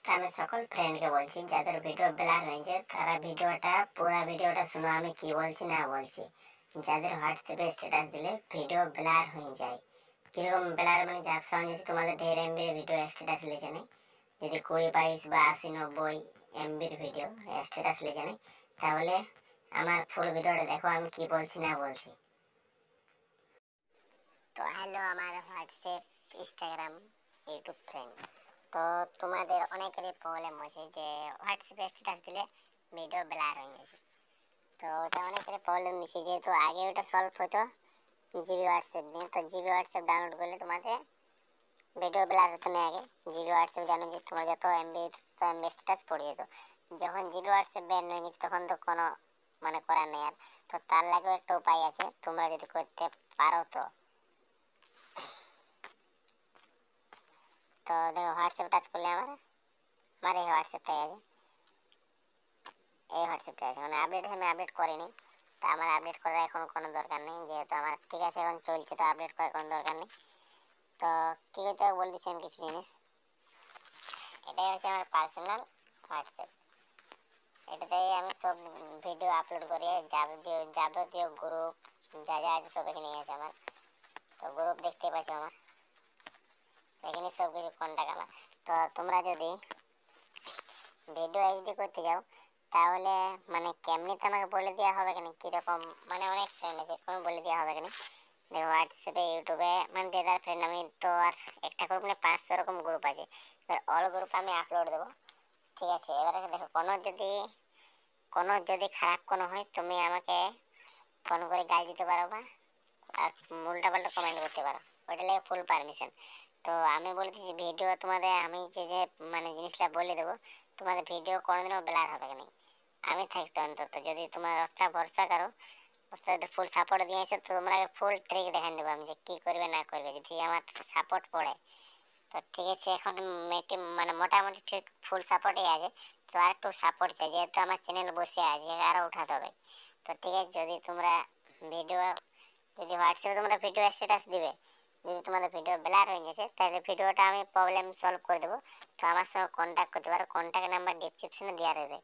তো আমি সকল ফ্রেন্ডকে বলছি যাদের ভিডিও ব্লার হয়েছে তারা পুরো ভিডিওটা শুনো আমি কি বলছি না বলছি। যাদের হোয়াটসঅ্যাপে স্ট্যাটাস দিলে ভিডিও ব্লার হয়ে যায়, কিরকম ব্লার মানে ঝাপসা হয়ে যাচ্ছে, তোমাদের 1.5 MB ভিডিও স্ট্যাটাস লিখে নেই, যদি 20, 22 বা 80, 90 MBর ভিডিও স্ট্যাটাস লিখে নেই, তাহলে আমার ফুল ভিডিওটা দেখো আমি কি বলছি না বলছি। তো হ্যালো আমার হোয়াটসঅ্যাপ, ইনস্টাগ্রাম, ইউটিউব ফ্রেন্ড। তো তোমাদের অনেকেরই প্রবলেম হয়েছে যে হোয়াটসঅ্যাপে স্ট্যাটাস দিলে ভিডিও ব্লার হয়ে গেছে। তো ওটা অনেকেরই প্রবলেম বেশি, যেহেতু আগে ওটা সলভ হতো জিবি হোয়াটসঅ্যাপ নিয়ে। তো জিবি হোয়াটসঅ্যাপ ডাউনলোড করলে তোমাদের ভিডিও ব্লার হতো না। আগে জিবি হোয়াটসঅ্যাপ জানো যে তোমার যত এমবি তত এমবি স্ট্যাটাস পড়ে যেত। যখন জিবি হোয়াটসঅ্যাপ ব্যান হয়ে গেছে তখন তো কোনো মানে করার নেই আর। তো তার লাগেও একটা উপায় আছে, তোমরা যদি করতে পারো তো। তো দেখো হোয়াটসঅ্যাপ টাচ করলে আমার এই হোয়াটসঅ্যাপটাই আছে, এই হোয়াটসঅ্যাপটা আছে, মানে আপডেট আমি আপডেট করিনি। তো আমার আপডেট করার এখন কোনো দরকার নেই, যেহেতু আমার ঠিক আছে এখন চলছে, তো আপডেট করার কোনো দরকার নেই। তো কী করতে হবে বলে দিচ্ছি আমি কিছু জিনিস। এটাই হচ্ছে আমার পার্সোনাল হোয়াটসঅ্যাপ। এটাতে আমি সব ভিডিও আপলোড করি, যাবতীয় গ্রুপ যা যা আছে সব এখানেই আছে আমার। তো গ্রুপ দেখতে পাচ্ছ আমার এখানে সব কিছু কন্ট্যাক্ট আমার। তো তোমরা যদি ভিডিও এইচডি করতে যাও তাহলে মানে কেমনিতে আমাকে বলে দেওয়া হবে কেন কীরকম, মানে অনেক ফ্রেন্ড আছে এরকম বলে দেওয়া হবে কেন। দেখো হোয়াটসঅ্যাপে, ইউটিউবে মানে দেদার ফ্রেন্ড আমি তো আর একটা গ্রুপ নিয়ে 500 রকম গ্রুপ আছে। এবার অল গ্রুপ আমি আপলোড দেবো, ঠিক আছে। এবারে দেখো কোনো যদি খারাপ কোনো হয় তুমি আমাকে ফোন করে গাল দিতে পারো বা আর উল্টাপাল্টা কমেন্ট করতে পারো, ওইটা লাগে ফুল পারমিশন। তো আমি বলতেছি ভিডিও তোমাদের আমি যে মানে জিনিসটা বলে দেবো, তোমাদের ভিডিও কোনোদিনও ব্লার হবে না। আমি থাকতে অন্তত যদি তোমার অস্ত্রা ভরসা করো, ওস্তাদ ফুল সাপোর্ট দিয়েছে, তো তোমরা ফুল ট্রিক দেখান দেবো আমি যে কী করবে না করবে যদি আমার সাপোর্ট পড়ে। তো ঠিক আছে এখন মানে মোটামুটি ঠিক ফুল সাপোর্টই আছে। তো আর একটু সাপোর্ট চাই, যেহেতু আমার চ্যানেল বসে আছে আরও উঠাতে হবে। তো ঠিক আছে যদি তোমরা ভিডিও যদি হোয়াটসঅ্যাপে তোমরা ভিডিও স্ট্যাটাস দিবে, যদি তোমাদের ভিডিও ব্লার হয়ে গেছে তাহলে ভিডিওটা আমি প্রবলেম সলভ করে দেবো। তো আমার সঙ্গে কন্ট্যাক্ট করতে পারো, কন্ট্যাক্ট নাম্বার ডিসক্রিপশনে দেওয়া রয়েছে।